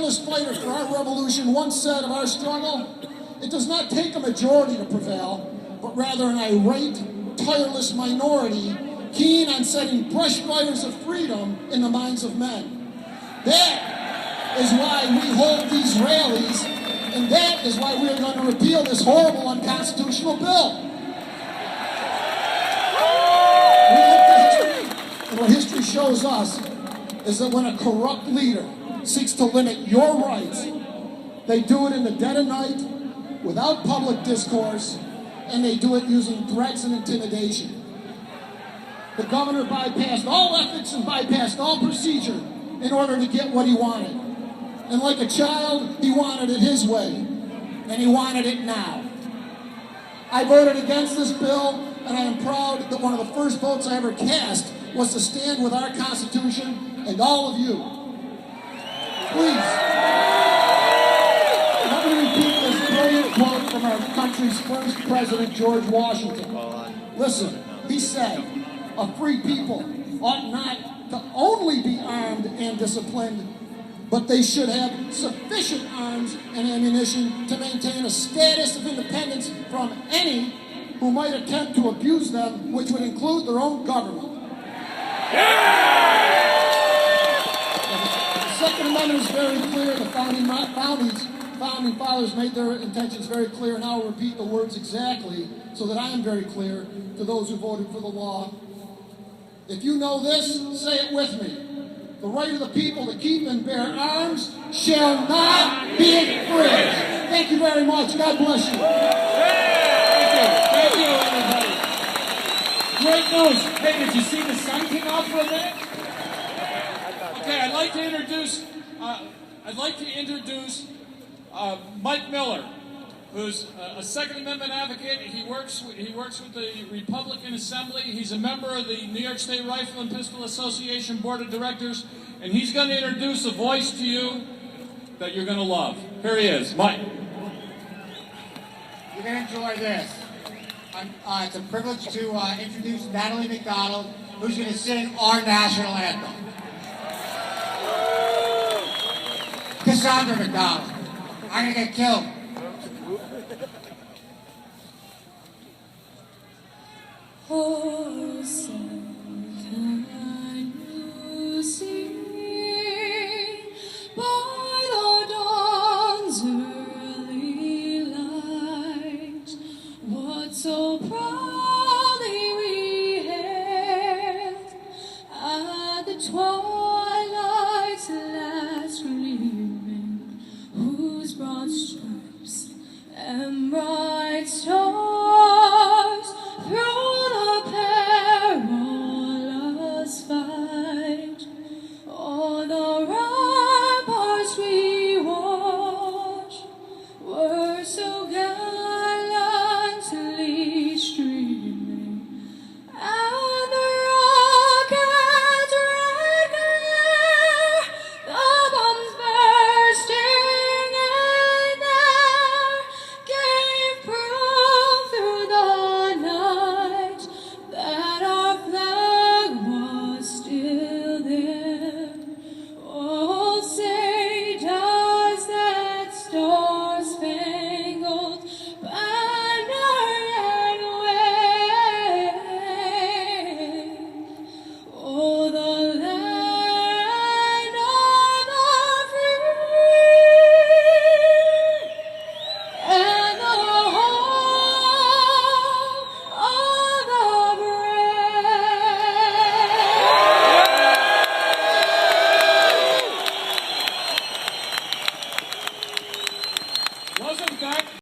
tireless fighters for our revolution once said of our struggle, it does not take a majority to prevail, but rather an irate, tireless minority keen on setting brush fires of freedom in the minds of men. That is why we hold these rallies, and that is why we are going to repeal this horrible unconstitutional bill. We look to history, and what history shows us is that when a corrupt leader seeks to limit your rights, they do it in the dead of night, without public discourse, and they do it using threats and intimidation. The governor bypassed all ethics and bypassed all procedure in order to get what he wanted. And like a child, he wanted it his way, and he wanted it now. I voted against this bill, and I am proud that one of the first votes I ever cast was to stand with our Constitution and all of you. Please, let me repeat this brilliant quote from our country's first president, George Washington. Listen, he said, a free people ought not to only be armed and disciplined, but they should have sufficient arms and ammunition to maintain a status of independence from any who might attempt to abuse them, which would include their own government. The Second Amendment is very clear. The founding fathers made their intentions very clear, and I'll repeat the words exactly so that I am very clear to those who voted for the law. If you know this, say it with me. The right of the people to keep and bear arms shall not be infringed. Thank you very much. God bless you. Thank you, everybody. Great news. Hey, did you see the sun came out for a minute? Okay, I'd like to introduce Mike Miller, who's a Second Amendment advocate. He works with the Republican Assembly. He's a member of the New York State Rifle and Pistol Association Board of Directors, and he's going to introduce a voice to you that you're going to love. Here he is, Mike. You're going to enjoy this. It's a privilege to introduce Natalie McDonald, who's going to sing our national anthem. Cassandra McDonald. I'm going to get killed. Oh, so can you see by the dawn's early light what so proudly we hailed at the twilight's last gleaming, whose broad stripes and broad